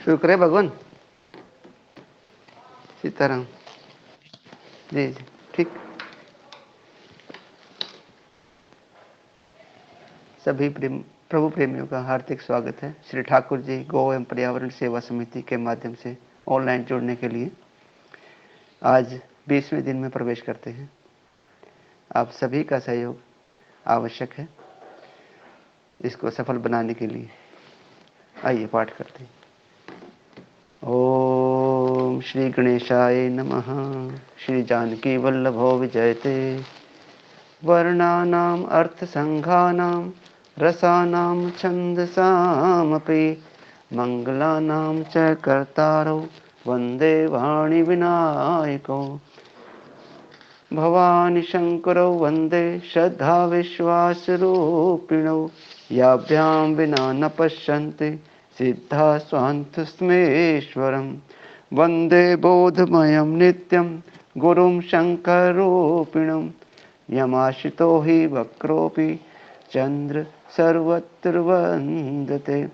शुरू करें भगवान। सीताराम जी जी ठीक। सभी प्रभु प्रेमियों का हार्दिक स्वागत है श्री ठाकुर जी गौ एवं पर्यावरण सेवा समिति के माध्यम से ऑनलाइन जुड़ने के लिए। आज 20वें दिन में प्रवेश करते हैं। आप सभी का सहयोग आवश्यक है इसको सफल बनाने के लिए। आइए पाठ करते हैं। ओम श्री गणेशाय नमः। श्री जानकी वल्लभो विजयते। वर्णानाम् अर्थसंघानां रसानां छन्दसामपि मङ्गलानां च कर्तारौ वन्दे वाणिविनायकौ। भवानी शङ्करौ वन्दे श्रद्धाविश्वासरूपिणौ। याभ्यां विना न पश्यन्ति सिद्धा स्वान्तस्मेश्वरम्। वन्दे बोधमयं नित्यं गुरुं शङ्कररूपिणम्। यमाश्रितो हि वक्रोऽपि चन्द्र सर्वत्र वन्दते।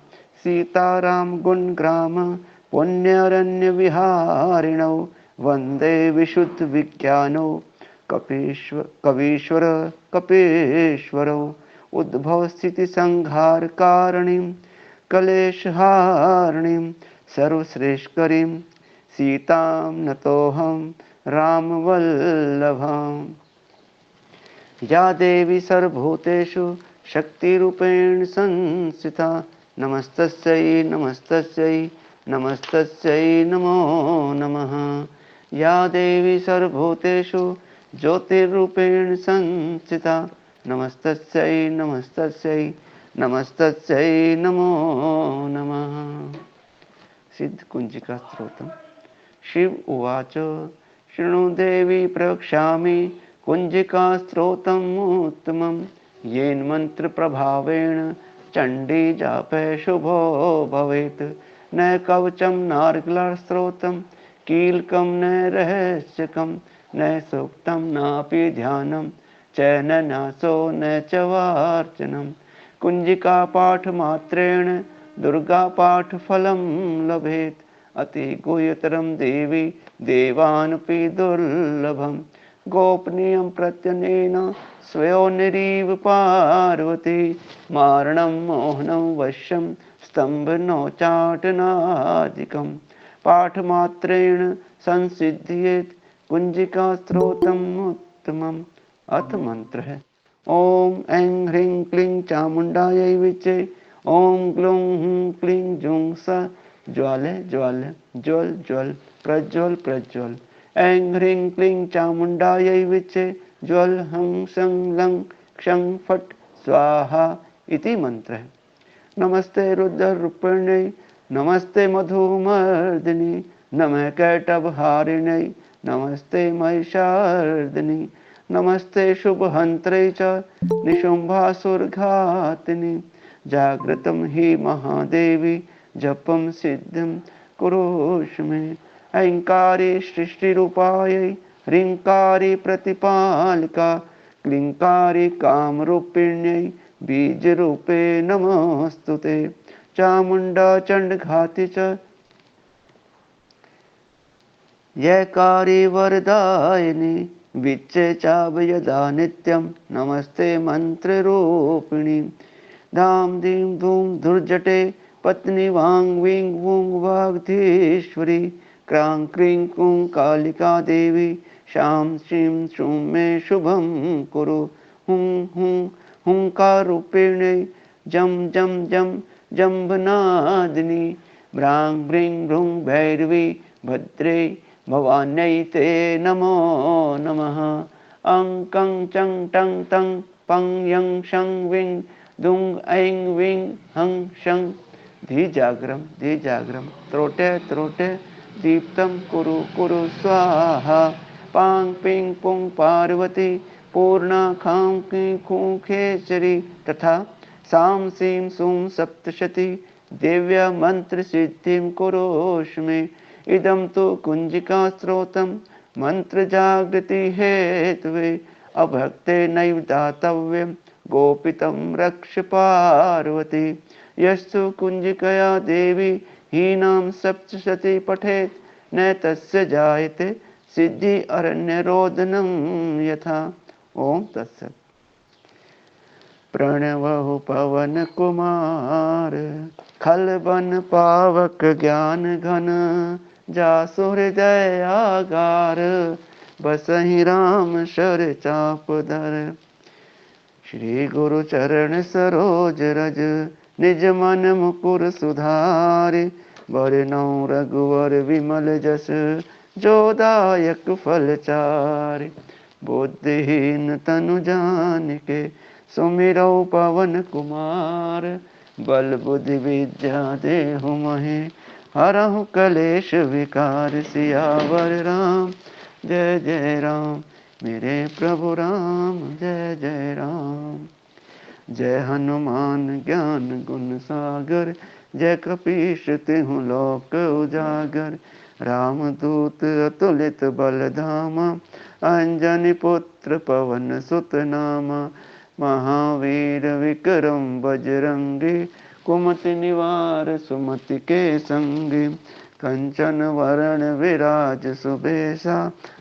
सीताराम गुणग्राम पुण्यरण्यविहारिणौ वन्दे विशुद्धविज्ञानौ कवीश्वर कपीश्वरौ। उद्भवस्थितिसंहारकारिणीं क्लेशहारिणीं सर्वश्रेष्ठकरीं सीतां नतोऽहं रामवल्लभाम्। या देवी सर्वभूतेषु शक्तिरूपेण संस्थिता नमस्तस्यै नमस्तस्यै नमस्तस्यै नमो नमः। या देवी सर्वभूतेषु ज्योतिरूपेण संस्थिता नमस्तस्यै नमस्तस्यै नमस्तस्यै नमो नमः। सिद्धकुंजिका स्तोत्रम्। शिव उवाच शृणु देवी प्रवक्ष्यामि कुंजिका स्तोत्रमुत्तमं। येन मन्त्रप्रभावेण चण्डी जापे शुभो भवेत्। न कवचं नार्गलस्तोत्रं कीलकं न रहस्यकं न सूक्तं नापि ध्यानं च न न्यासो न च वार्चनं। कुंजिका पाठमात्रेण दुर्गा पाठफलं लभेत्। अति गुह्यतरं देवी देवानपि दुर्लभम्। गोपनीयं प्रत्यनेन स्वयोनिरीव पार्वती। मारणं मोहनं वश्यं स्तम्भनोच्चाटनादिकं। पाठमात्रेण संसिद्ध्येत् कुंजिका स्तोत्रम् उत्तमम्। अथ मंत्र है ओम ऐं ह्रीं क्लीं चामुंडायै विचे। ओम ग्लूं हूं क्लीं जुं स ज्वाल ज्वाल ज्वल ज्वल प्रज्वल प्रज्वल। ऐं ह्रीं क्लीं चामुंडायै विचे ज्वल हं सं लं क्षं फट् स्वाहा इति मंत्र है। नमस्ते रुद्ररूपिण्यै नमस्ते मधुमर्दिनी नमः कैटभहारिण्यै नमस्ते महिषार्दिनी नमस्ते शुभहन्त्रै च निशुम्भासुरघातिनी। जागृतं हि महादेवी जपं सिद्धं कुरुष्व मे। ऐंकारी सृष्टिरूपायै ह्रींकारी प्रतिपालिका क्लींकारी कामरूपिण्यै बीजरूपे नमोऽस्तुते। चामुण्डा चण्डघाती च यैकारी वरदायिनी विच्चे चाभयदा नित्यं नमस्ते मंत्ररूपिणी। धाम धीं धूम धुर्जटे पत्नी वांग वीं वूं वागधीश्वरी। क्रां क्रीं क्रूं कालिका देवी शां श्रीं श्रूं मे शुभं कुरु। हुं हुं हुंकारूपिण्यै जं जं जं जम्बनादिनी। भ्रां भ्रीं भ्रूं भैरवी भद्रे भवान्यै ते नमो नमः। अं कं चं टं तं पं यं शं विं दुं ऐं विं हं शं। धीजाग्रम त्रोटे त्रोटे दीप्तं कुरु कुरु स्वाहा। पां पिं पुं पार्वती पूर्णा खां क्लीं खूं खेचरी तथा सां सीं सूं सप्तशती देव्या मंत्र सिद्धिं कुरुष्व मे। इदं तु कुंजिका स्तोत्रं मंत्र जागृति हेतवे। अभक्ते नैव दातव्यं गोपितं रक्ष पार्वती। यस्तु कुंजिकया देवी हीनां सप्तशती पठेत् न तस्य जायते सिद्धि अरण्यरोदनं यथा। ओम तत्सत्। प्रणवहु पवन कुमार खल बन पावक ज्ञान घन जासु हृदय आगार बसहि राम शर चाप धर। श्री गुरु चरण सरोज रज निज मन मुकुर सुधारि बरनउँ रघुवर विमल जस जो दायक फल चारि। बुद्धिहीन तनु जानिके सुमिरौ पवन कुमार बल बुद्धि विद्या देहु मोहि हरहु कलेश विकार। सियावर राम जय जय राम मेरे प्रभु राम जय जय राम। जय हनुमान ज्ञान गुण सागर जय कपीश तिहु लोक उजागर। रामदूत अतुलित बल धामा अंजनी पुत्र पवन सुत नामा। महावीर विक्रम बजरंगी कुमति निवार सुमति के संगी। कंचन वरण विराज सुबेसा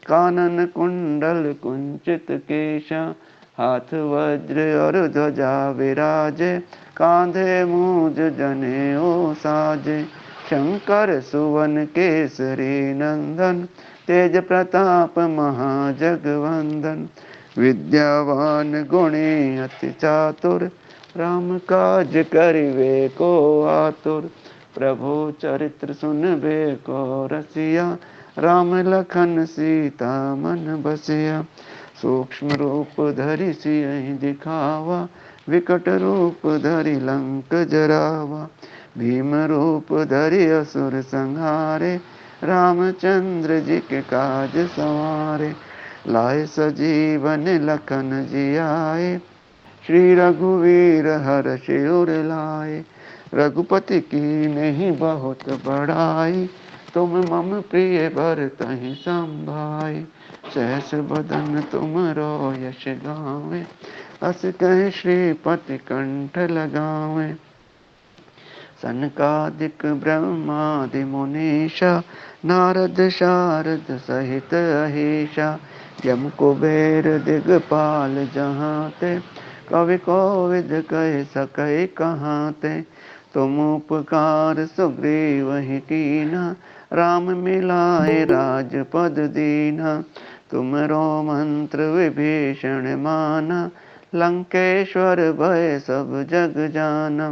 कानन कुंडल कुंचित केशा। हाथ वज्र और ध्वजा विराजे कांधे मूज जनेऊ साजे। शंकर सुवन केसरी नंदन तेज प्रताप महाजगवंदन। विद्यावान गुणी अति चातुर राम काज करिवे को आतुर। प्रभु चरित्र सुनबे को रसिया राम लखन सीता मन बसिया। सूक्ष्म रूप धरि सियहि दिखावा विकट रूप धरि लंक जरावा। भीम रूप धरि असुर संहारे रामचंद्र जी के काज संवारे। लाए सजीवन लखन जियाए श्री रघुवीर हर्षि उर लाए। रघुपति कीन्ही बहुत बड़ाई तुम मम प्रिय भरतहि संभाई। सहस बदन तुमरो यश गावें अस कहि श्रीपति कंठ लगावें। सनकादिक ब्रह्मादि मुनीषा नारद शारद सहित अहीशा। यम कुबेर दिगपाल जहाते कवि कोविद कह सकै कहाते। तुम उपकार सुग्रीवहि कीना राम मिलाए राजपद दीना। तुमरो मंत्र विभीषण माना लंकेश्वर भय सब जग जाना।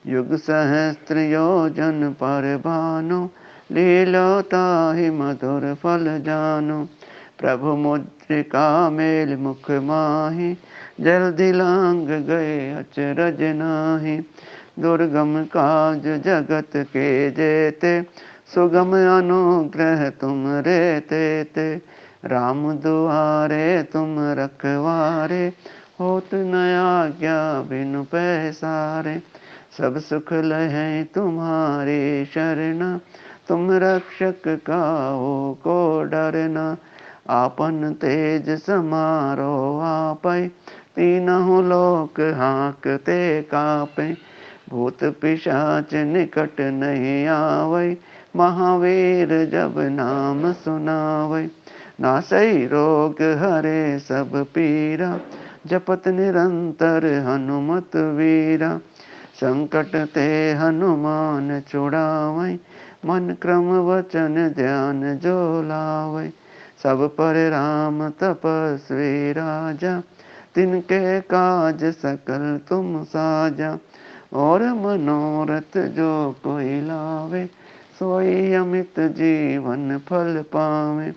युग सहस्त्र योजन पर भानु लीला ताहि मधुर फल जानु। प्रभु मुद्रिका मेल मुख माहि जल्दी लांग गए अचरज नाहि। दुर्गम काज जगत के जेते सुगम अनुग्रह तुम रे तेते। राम दुआरे तुम रखवारे होत न आज्ञा बिनु पैसारे। सब सुख लहै तुम्हारे शरणा तुम रक्षक काहू को डरना। आपन तेज समारो आपै तीनहु लोक हाँकते कापै। भूत पिशाच निकट नहीं आवै महावीर जब नाम सुनावै। नासै रोग हरे सब पीरा जपत निरंतर हनुमत वीरा। संकट ते हनुमान छुड़ावै मन क्रम वचन ध्यान जो लावै। सब पर राम तपस्वी राजा तिनके काज सकल तुम साजा। और मनोरथ जो कोई लावे सोई अमित जीवन फल पावे।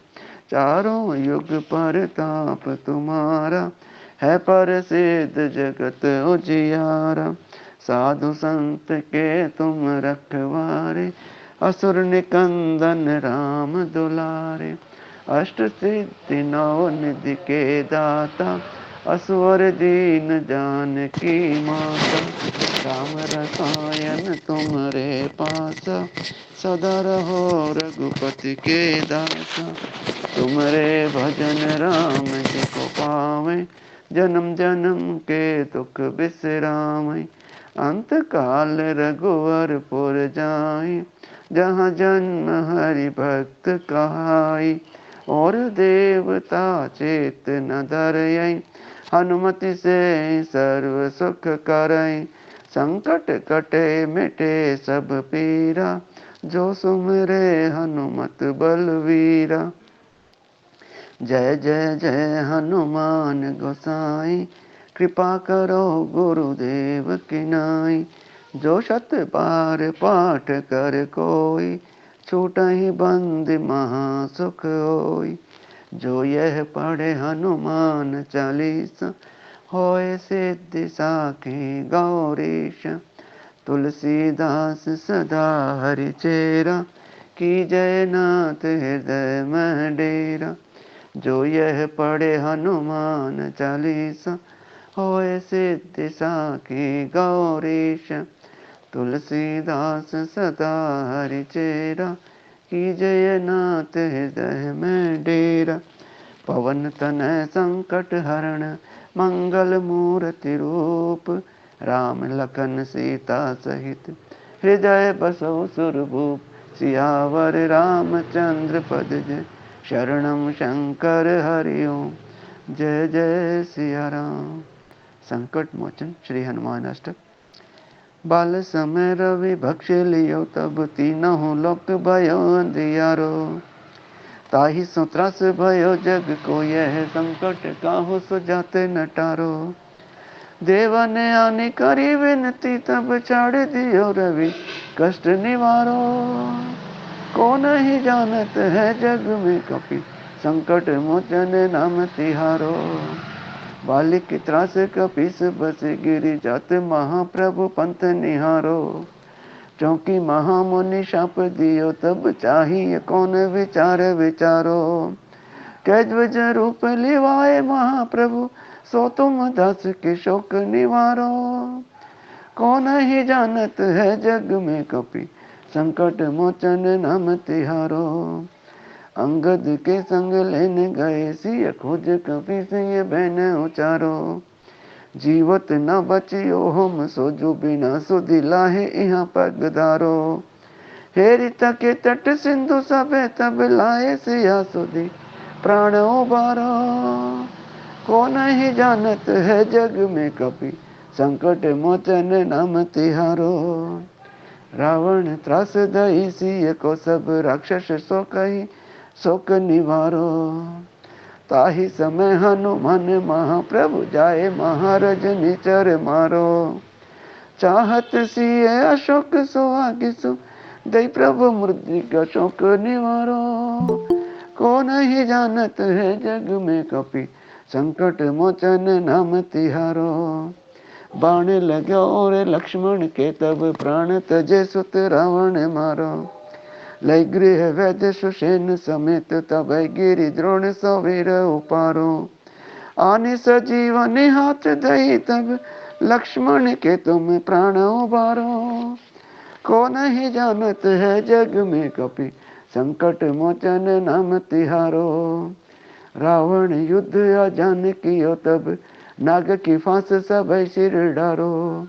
चारों युग परताप तुम्हारा है प्रसिद्ध जगत उजियारा। साधु संत के तुम रखवारे असुर निकंदन राम दुलारे। अष्ट सिद्धि नौ निधि के दाता असुर दीन जानकी माता। राम रसायन तुमरे पासा सदा रहो रघुपति के दासा। तुमरे भजन राम जी को पावे जन्म जन्म के दुख बिसरावे। अंत काल रघुवरपुर जाई, जहाँ जन्म हरि भक्त कहाई। और देवता चेत न धरई, हनुमति से सर्व सुख करई। संकट कटे मिटे सब पीरा, जो सुमरे हनुमत बलवीरा। जय जय जय हनुमान गोसाई, कृपा करो गुरुदेव की नाई। जो शत बार पाठ कर कोई, छूटहि बंद महा सुख होई। जो यह पढ़े हनुमान चालीसा, होय सिद्धि साखी गौरीश। तुलसीदास सदा हरि चेरा, की जय नाथ हृदय में डेरा। जो यह पढ़े हनुमान चालीसा, होय सिद्धि साखी गौरीश। तुलसीदास सदा हरि चेरा, की जय नाथ हृदय में डेरा। पवन तनय संकट हरण, मंगल मूर्ति रूप। राम लखन सीता सहित, हृदय बसौ सुरभूप। सियावर रामचंद्र पद जय, शरणम शंकर हरि ओम। जय जय सिया राम। संकट मोचन श्री हनुमान अष्टक। बाल समय रवि भक्ष लियो, तब तीनों लोक भयो अंधियारो। ताहि सो त्रास भयो जग को, यह संकट काहू सुजाते न टारो। देवा ने आने करी विनती, तब छाड़ दियो रवि कष्ट निवारो। को नहीं जानत है जग में कपि, संकट मोचन नाम तिहारो। बालिक त्रास कपीस बस गिरि, जात महाप्रभु पंथ निहारो। चौकी महामुनि शाप दियो, तब चाहिए कौन विचार विचारो। कैद्वज रूप लिवाए महाप्रभु, सो तुम दास के शोक निवारो। कौन ही जानत है जग में कपि, संकट मोचन नाम तिहारो। अंगद के संग लेने गए, सिय खोज कपि सिय बहन उचारो। जीवत न बचियो हम सोजो, बिना सुधि लाहे यहाँ पगधारो। हेरि तके तट सिंधु सबे, तब लाए सिया सुधि प्राण उबारो। को नहीं जानत है जग में कपि, संकट मोचन नाम तिहारो। रावण त्रास दई सिय को, सब राक्षस सो कही शोक निवारो। ताहि समय हनुमान महाप्रभु, जाए महाराज निचर मारो। चाहत सिय अशोक सो आगिसु, दई प्रभु मृतिका शोक निवारो। को नहीं जानत है जग में कपि, संकट मोचन नाम तिहारो। बाण लग्यो और लक्ष्मण के, तब प्राण तजे सुत रावण मारो। लय गृह वैद्य सुषेण समेत, तब गिरि द्रोण सो वीर उपारो। आने सजीवन हाथ दई, तब लक्ष्मण के तुम प्राण उबारो। को नहीं जानत है जग में कपि, संकट मोचन नाम तिहारो। रावण युद्ध अजान कियो, तब नाग की फांस सबई सिर डारो।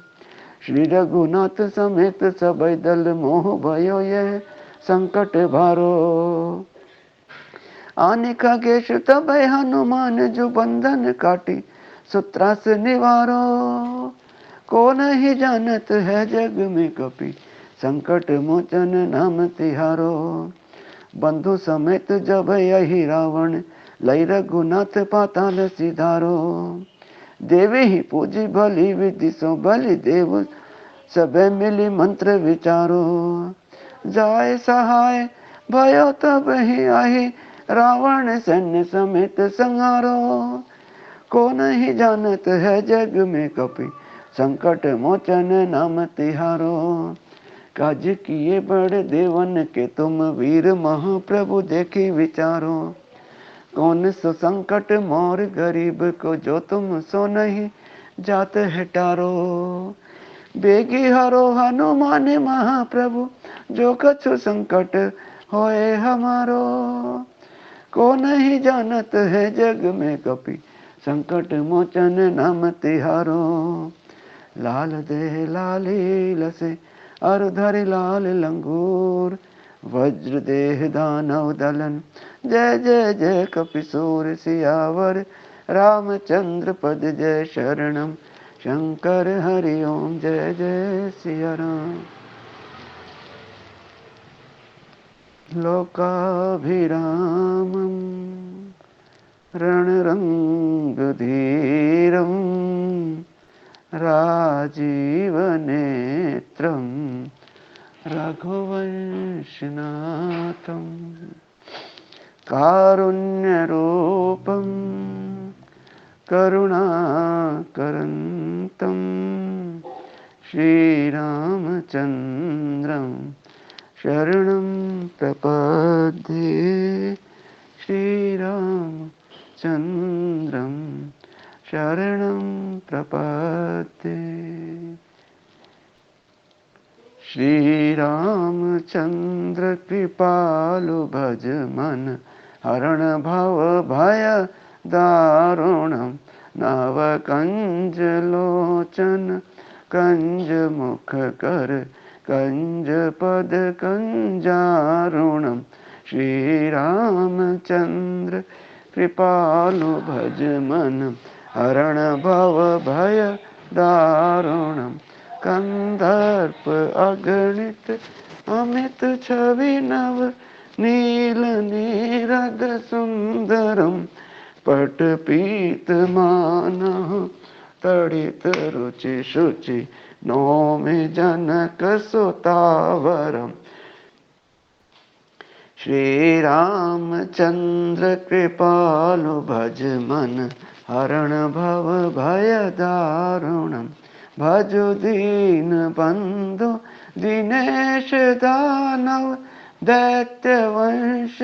श्री रघुनाथ समेत सबई दल, मोह भयो यह संकट भारो। आने खगेश तबै हनुमान, जो बंधन काटी सुत्रास निवारो। को नहीं जानत है जग में कपि, संकट मोचन नाम तिहारो। बंधु समेत जब यही रावण, लई रघुनाथ पाताल सिधारो। देवी ही पूजी भली विधि सो, बलि देव सबे मिली मंत्र विचारो। जाय सहाय भयो तब ही आही, रावण सैन्य समेत संहारो। को नहीं जानत है जग में कपि, संकट मोचन नाम तिहारो। काज किए बड़े देवन के, तुम वीर महाप्रभु देखी विचारो। कौन सो संकट मोर गरीब को, जो तुम सो नहीं जात है टारो। बेगी हरो हनुमान महाप्रभु, जो कछु संकट होए हमारो। को नहीं जानत है जग में कपि, संकट मोचन नाम तिहारो। लाल देह लाली लसे अर धरि लाल लंगूर। वज्र देह दानव दलन जय जय जय कपिसूर। सियावर रामचंद्र पद जय शरणम शंकर हरि ओम जय जय सिया राम। लोकाभिरामं रणरङ्गधीरं राजीवनेत्रं रघुवंशनाथं कारुण्यरूपं करुणाकरन्तं श्रीरामचन्द्रं शरणं प्रपद्ये। श्रीरामचन्द्रं शरणं प्रपद्ये। श्रीरामचन्द्र कृपालु भज मन हरण भव भय दारुणं। नव कंज लोचन कंज मुख कर कंज पद कंजारुणम। श्रीरामचन्द्र कृपालु भज मन हरण भव भय दारुणम। कंदर्प अगणित अमित छवि नव नील नीरद सुंदरम। पट पीत मानह तड़ित रुचि शुचि नौमि जनक सुतावरम। श्रीरामचन्द्र कृपालु भज मन हरण भव भय दारुणम। भजु दीन बंधु दिनेश दानव दैत्य वंश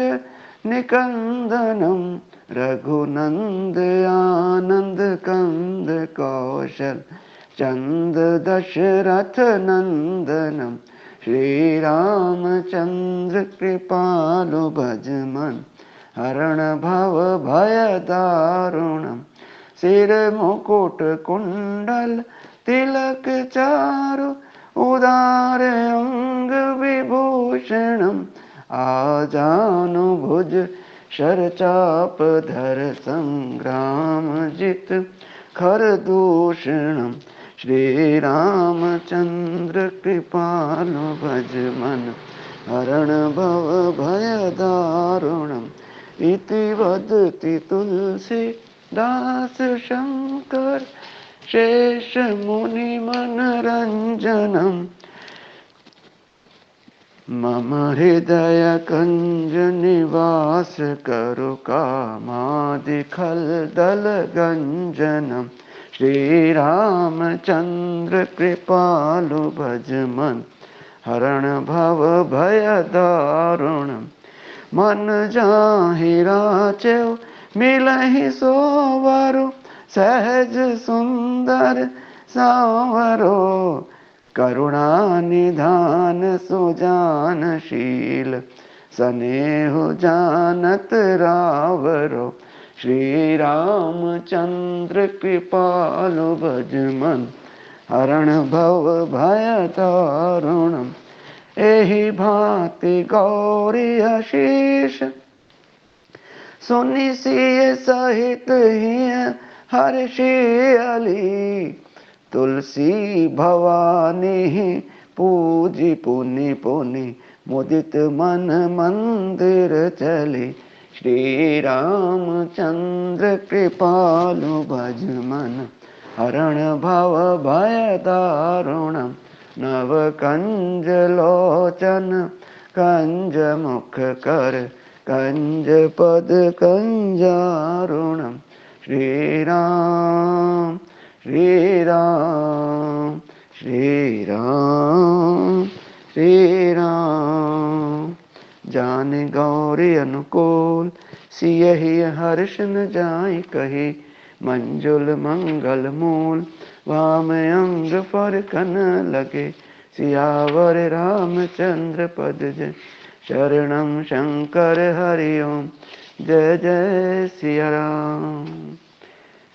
निकंदनम। रघुनंद आनंद कंद कौशल चंद दशरथ नंदनम। श्रीरामचन्द्र कृपालु भज मन हरण भव भय दारुणम। सिर मुकुट कुंडल तिलक चारु उदार अंग विभूषणम। आजानु भुज शरचाप धर संग्राम जित खर दूषणम। श्रीरामचन्द्र कृपालु भज मन हरण भव भय दारुणम। इति वदति तुलसी दास शंकर शेष मुनि मनरंजनम। मम हृदय कंज निवास करु कामादि खल दल गंजनम। श्रीरामचन्द्र कृपालु भज मन हरण भव भय दारुणम। मन जाहि राचेउ मिलहि सोवरु सहज सुंदर सांवरो। करुणा निधान सुजानशील स्नेहु जानत रावरो। श्रीरामचन्द्र कृपालु भज मन हरण भव भय दारुणम। एहि भांति गौरी आशीष सुनि सिय सहित हिय हर्षियली। तुलसी भवानी पूजी पुनि पुनि मुदित मन मंदिर चली। श्रीरामचन्द्र कृपालु भज मन हरण भव भय दारुणम। नव कंज लोचन कंज मुख कर कंज पद कंजारुणम। श्रीराम श्रीराम श्रीराम श्रीराम। जान गौरी अनुकूल सियहि हर्ष न जाय कही। मंजुल मंगल मूल वाम अंग पर कन लगे। सियावर रामचंद्र पद जय शरणम शंकर हरि ओम जय जय सिया राम।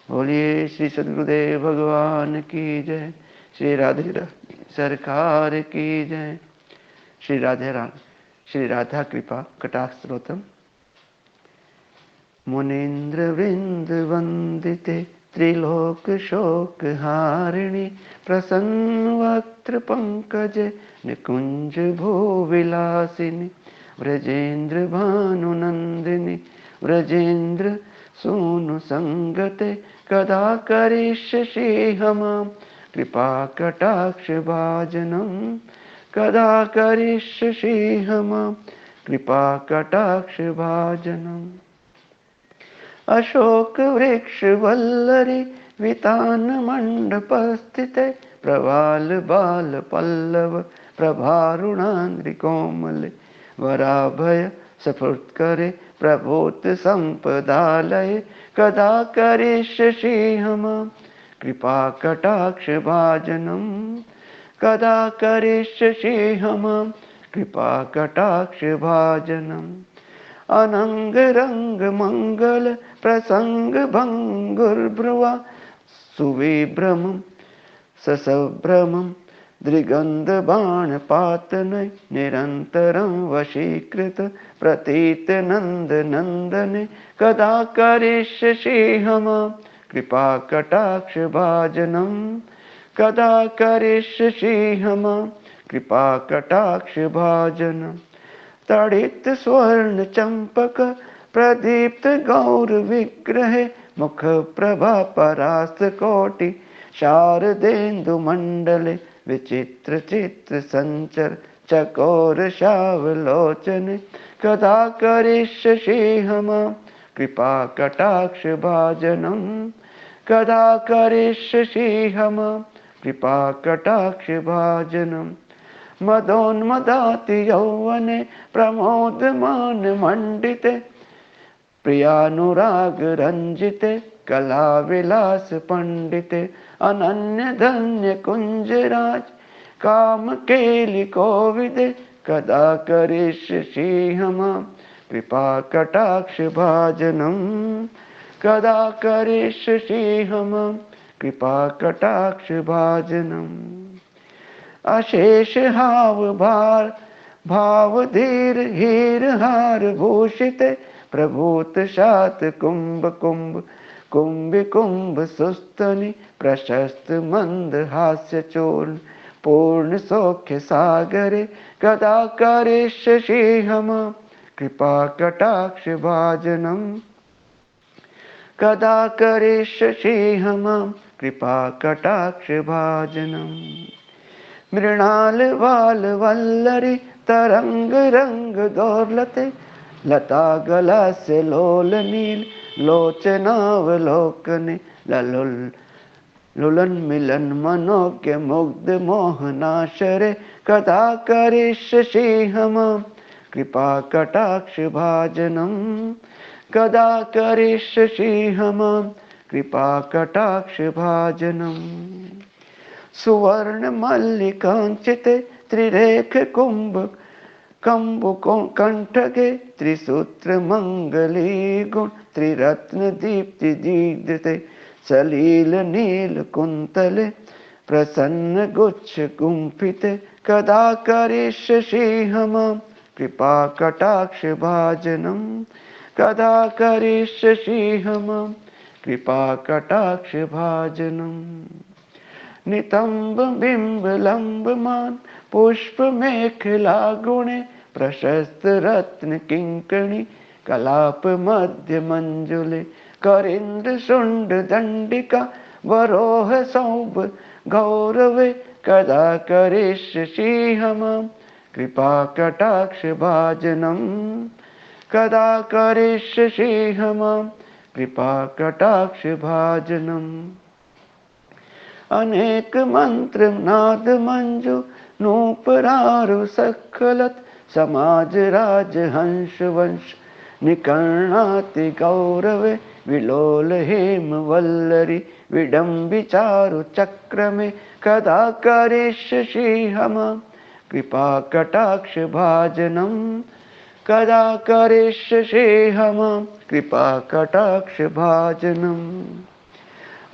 बोलिए श्री सद्गुरुदेव भगवान की जय। श्री राधे रानी सरकार की जय। श्री राधा कृपा कटाक्ष स्तोत्रम। मुनीन्द्र वृंद वंदिते त्रिलोक शोक हारिणी प्रसन्न वक्त्र पंकजे निकुंज भू विलासिनी व्रजेन्द्र भानुनंदिनी व्रजेन्द्र सोनु संगते कदा करिष्यसि हमां कृपा कटाक्ष भाजनम कदा करिष्यसि हमां कृपा कटाक्ष भाजनम। अशोक वृक्ष वल्लरी वितान मंडप स्थिते प्रवाल बाल पल्लव प्रभारुणान्द्रि कोमले वराभय सफुत्करे प्रभूत संपदालये कदा करिष्यसि हमां कृपा कटाक्ष भाजनम कदा करिष्यसि हमां कृपा कटाक्ष भाजनम। अनंग रंग मंगल प्रसंग भंगुर्भ्रुवा सुविभ्रमं ससभ्रमं दृगंध बाण पातनय निरंतरं वशीकृत प्रतीत नंद नंदने कदा करिष्यसि हमां कृपा कटाक्ष भाजनम कदा करिष्यसि हमां कृपा कटाक्ष भाजनम। तड़ित स्वर्ण चंपक प्रदीप्त गौर विग्रहे मुख प्रभा परास्त कोटि शारदेन्दु मंडले विचित्र चित्र संचर चकोर शावलोचने कदा करिष्यसि हमां कृपा कटाक्ष भाजनम कदा करिष्यसि हमां कृपा कटाक्ष भाजनम। मदोन्मदाति यौवने प्रमोदमान मंडिते प्रियानुराग रंजिते कला विलास पंडिते अनन्य धन्य कुंजराज काम केलि कोविदे कदा करिष्यसि हमां कृपा कटाक्ष भाजनम कदा करिष्यसि हमां कृपा कटाक्ष भाजनम। अशेष हाव भार भाव धीर हीर हार भूषिते प्रभूत शात कुंभ कुंभ कुंभ कुंभ सुस्तनि प्रशस्त मंद हास्य चूर्ण पूर्ण सौख्य सागरे कदा करिष्यसि हमां कृपा कटाक्ष भाजनम कदा करिष्यसि हमां कृपा कटाक्ष भाजनम। मृणाल वाल वल्लरी तरंग रंग दौलते लता गलास्य लोल नील लोचनावलोकने ललुल लुलन मिलन मनोज्ञ मुग्ध मोहनाशरे कदा करिष्यसि हमां कृपा कटाक्ष भाजनम कदा करिष्यसि हमां कृपा कटाक्ष भाजनम। सुवर्ण मल्लिकांचिते त्रिरेख कुंभ कंबु कंठगे त्रिसूत्र मंगली गुण त्रिरत्न दीप्ति दीप्ते सलील नील कुंतले प्रसन्न गुच्छ गुंफिते कदा करिष्यसि हमां कृपा कटाक्ष भाजनम कदा करिष्यसि हमां कृपा कटाक्ष भाजनम। नितंब बिंब लंबमान पुष्प मेखला गुणे प्रशस्त रत्न किंकणी कलाप मध्य मंजुले करिंद शुंड दंडिका वरोह सौभ गौरवे कदा करिष्यसि हमां कृपा कटाक्ष भाजनम कदा करिष्यसि हमां कृपा कटाक्ष भाजनम। अनेक मंत्र नाद मंजु नूपरारु सखलत समाज राज हंस वंश निकर्णाति गौरवे विलोल हेम वल्लरी विडम्बि चारु चक्र में कदा करिष्यसि हमां कृपा कटाक्ष भाजनम कदा करिष्यसि हमां कृपा कटाक्ष भाजनम।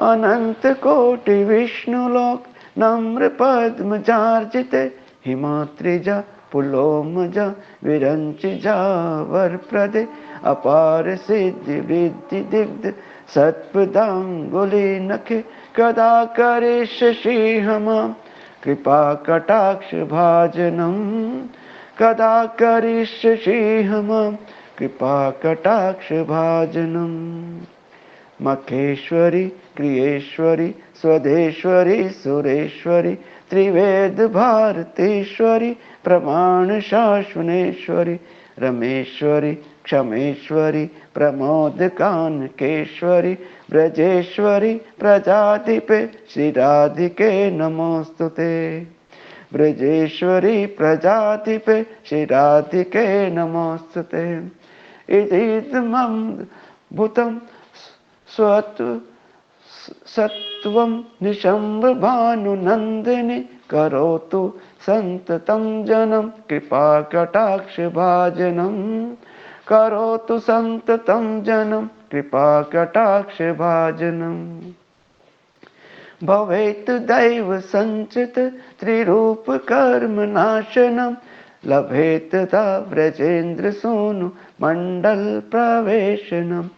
अनंत कोटि विष्णुलोक नम्र पद्म जार्जिते हिमात्रिजा पुलोमजा विरंच जावर प्रदे अपार सिद्धि वृद्धि दिग्ध सत्पदांगुली नखे कदा करिष्यसि हमां कृपा कटाक्ष भाजनम कदा करिष्यसि हमां कृपा कटाक्ष भाजनम मखेश्वरी क्रियेश्वरी स्वदेश्वरी सुरेश्वरी त्रिवेद भारतीश्वरी प्रमाण शाश्वनेश्वरी रमेश्वरी क्षमेश्वरी प्रमोद कानकेश्वरी ब्रजेश्वरी प्रजाधिपे श्री राधिके नमोस्तुते ब्रजेश्वरी प्रजाधिपे श्री राधिके नमोस्तुते इदमं भूतं सत्वं निशम्ब भानुनंदिनी करोतु संततं जनं कृपा कटाक्ष भाजनं करोतु संततं जनं कृपा कटाक्ष भाजनं भवेत् दैव संचित त्रिरूप कर्म नाशनं लभेत ता व्रजेन्द्र सूनु मंडल प्रवेशनम्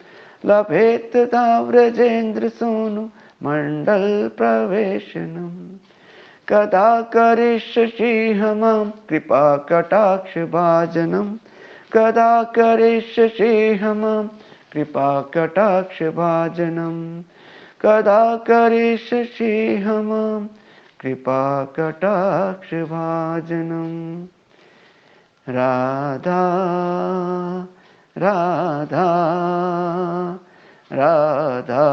लभेत ता व्रजेन्द्र सूनु मंडल प्रवेशनम् कदा करिष्यसि हमां कृपा कटाक्ष भाजनम् कदा करिष्यसि हमां कृपा कटाक्ष भाजनम् कदा करिष्यसि हमां कृपा कटाक्ष भाजनम् राधा राधा राधा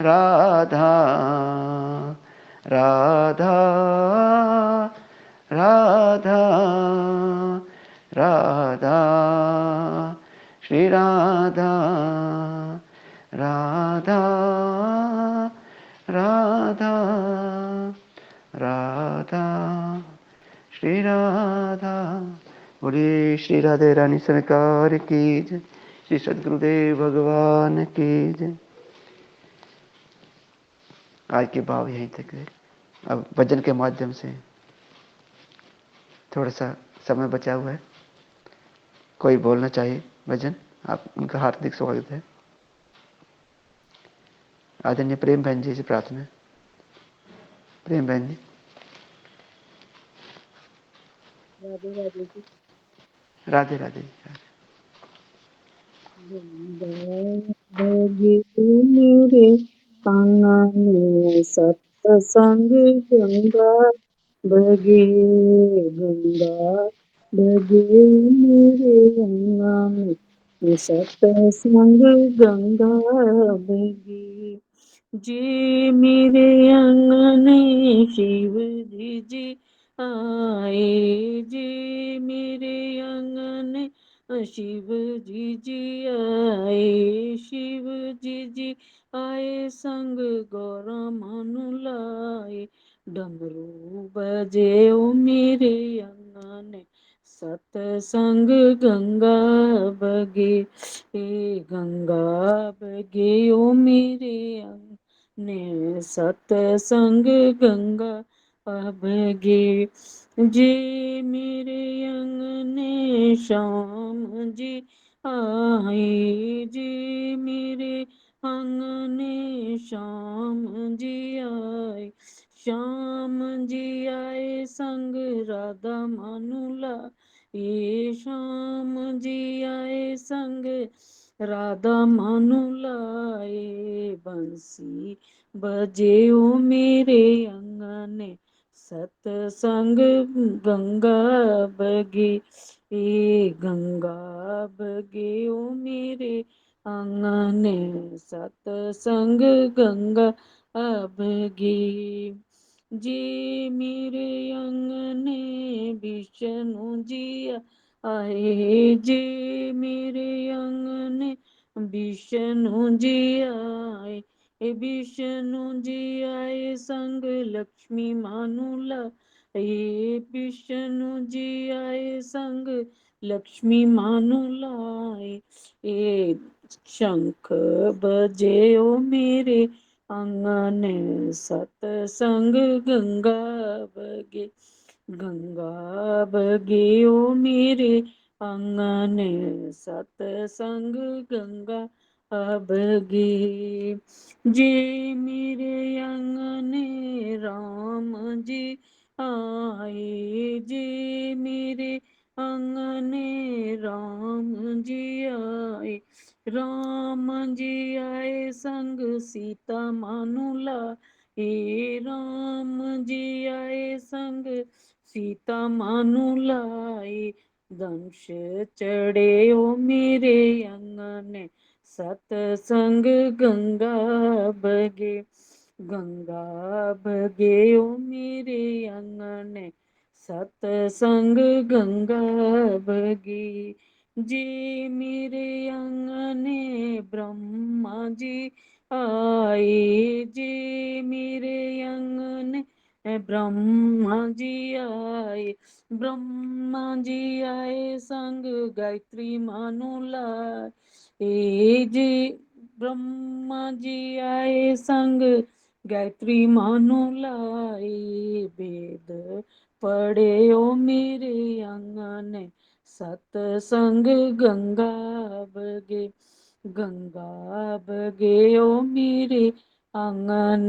राधा राधा राधा राधा श्री राधा राधा राधा राधा श्री राधा। बोलिए श्री राधे रानी सरकार की जय, श्री सद्गुरुदेव भगवान की जय। आज के भाव यहीं तक है। अब भजन के माध्यम से थोड़ा सा समय बचा हुआ है, कोई बोलना चाहिए भजन, आप उनका हार्दिक स्वागत है। आदरणीय प्रेम बहन जी से प्रार्थना। प्रेम बहन जी। राधे राधे जी। राधे राधे जी। बगे मेरे आंगन सत्संग गंगा बगे गंगा बगे मेरे आंगन सत्संग गंगा बगे जी मेरे आंगन शिव जी आए जी मेरे आंगन शिव जी आए शिव जी आए संग गौरा मानु लाए डमरू बजे ओ मेरे अंगन सतसंग गंगा बगे गंगा बगे ओ मेरे अंगन सतसंग गंगा बगे जी मेरे अंगने श्याम जी आए जी मेरे अंगने श्याम जी आए श्याम जी आए संग राधा मानुला ये श्याम जी आए संग राधा मानुलाए बंसी बजे ओ मेरे अंगने सतसंग गंगा बगे गंगा बगे ओ मेरे आंगने सतसंग गंगा बगे जी मेरे अंगने विष्णु जी आए जी मेरे अंगने विष्णु जी आए विष्णु जी आए संग लक्ष्मी मानुला ये विष्णु जी आए संग लक्ष्मी मानुलाए ये शंख बजे ओ मेरे आंगन सतसंग गंगा बगे, गंगा बगे ओ मेरे आंगन सतसंग गंगा बगे। जे मेरे आंगने राम जी आए, जे मेरे आंगने राम जी आए, राम जी आए संग सीता मानुला, हे राम जी आए संग सीता मानुलाए, दंश चढ़े ओ मेरे आंगन सतसंग गंगा बगे, गंगा बगे ओ मेरे आंगन सतसंग गंगा बगे। जे मेरे आंगने ब्रह्मा जी आए, जे मेरे आंगन ब्रह्मा जी आए, ब्रह्मा जी आए संग गायत्री मानुला, ए जी ब्रह्मा जी आए संग गायत्री मानुलाए, वेद पढ़े ओ मेरे आंगन सतसंग गंगा बगे, गंगा बगे ओ मेरे आंगन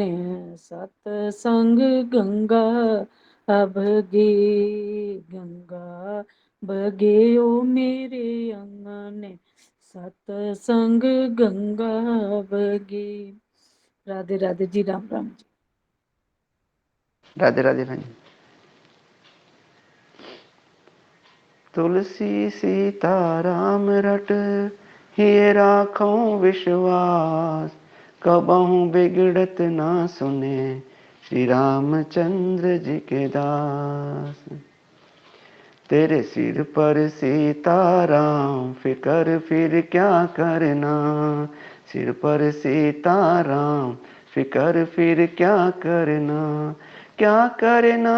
सतसंग गंगा बगे, गंगा बगे ओ मेरे आंगन सतसंग गंगा बगे। राधे राधे जी, राम राम जी। राधे राधे बहन। तुलसी सीता राम रट, हिये राखों विश्वास, कबहु बिगड़त ना सुने, श्री रामचंद्र जी के दास। तेरे सिर पर सीताराम, फिकर फिर क्या करना, सिर पर सीताराम, फिकर फिर क्या करना, क्या करना,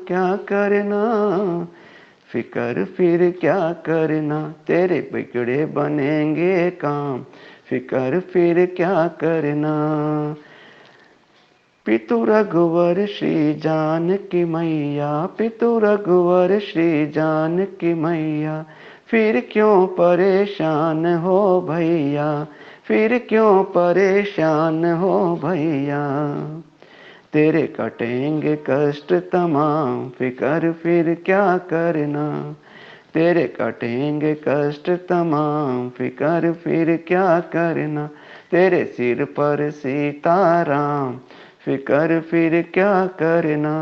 क्या करना, फिकर फिर क्या करना, तेरे बिगड़े बनेंगे काम, फिकर फिर क्या करना। पितु रघुवर श्री जानकी मैया, पितु रघुवर श्री जानकी मैया, फिर क्यों परेशान हो भैया, फिर क्यों परेशान हो भैया। तेरे कटेंगे कष्ट तमाम, फिकर फिर क्या करना, तेरे कटेंगे कष्ट तमाम, फिकर फिर क्या करना। तेरे सिर पर सीताराम, फिकर फिर क्या करना।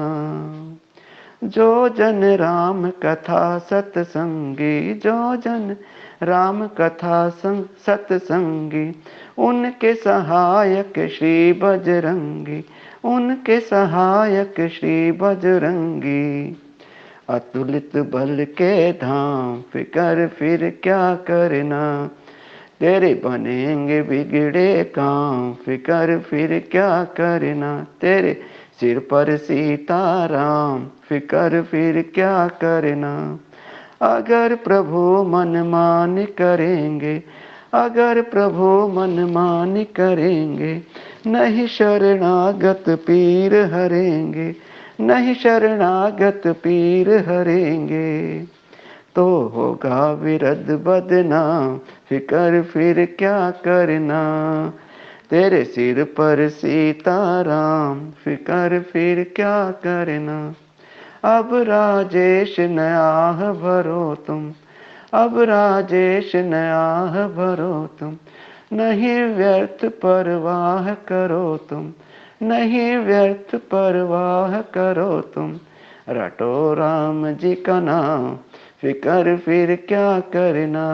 जो जन राम कथा सतसंगी, जो जन राम कथा सतसंगी, उनके सहायक श्री बजरंगी, उनके सहायक श्री बजरंगी। अतुलित बल के धाम, फिकर फिर क्या करना, तेरे बनेंगे बिगड़े काम, फिकर फिर क्या करना। तेरे सिर पर सीताराम, फिकर फिर क्या करना। अगर प्रभु मनमानी करेंगे, अगर प्रभु मनमानी करेंगे, नहीं शरणागत पीर हरेंगे, नहीं शरणागत पीर हरेंगे। तो होगा विरद बदनाम, फिकर फिर क्या करना। तेरे सिर पर सीताराम, फिकर फिर क्या करना। अब राजेश नयाह भरो तुम, अब राजेश नयाह भरो तुम, नहीं व्यर्थ परवाह करो तुम, नहीं व्यर्थ परवाह करो तुम। रटो राम जी का नाम, फिकर फिर क्या करना,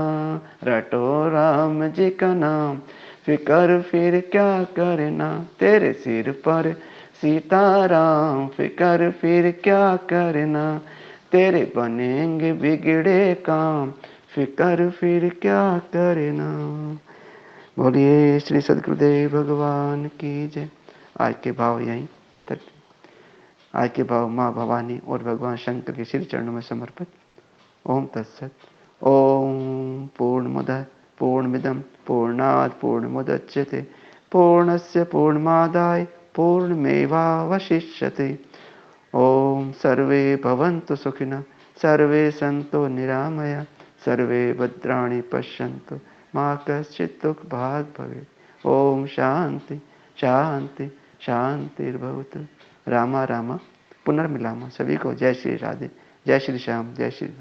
रटो राम जी का नाम, फिकर फिर क्या करना। तेरे सिर पर सीताराम, फिकर फिर क्या करना। तेरे बनेंगे बिगड़े काम, फिकर फिर क्या करना। बोलिए श्री सद्गुरुदेव भगवान की जय। आज के भाव यहीं तक, आज के भाव माँ भवानी और भगवान शंकर के श्री चरणों में समर्पित। ओम तत्सत। ओम पूर्णमदः पूर्णमिदं पूर्णात् पूर्णमुदच्यते पूर्णस्य पूर्णमादाय पूर्णमेवावशिष्यते। ओम सर्वे भवन्तु सुखिनः, सर्वे सन्तु निरामया, सर्वे भद्राणि पश्यन्तु, मा कश्चित् दुःखभाग् भवेत्। ओम शांति शांति शांतिर्भवतु। रामा रामा पुनर्मिलामा। सभी को जय श्री राधे, जय श्री श्याम, जय श्री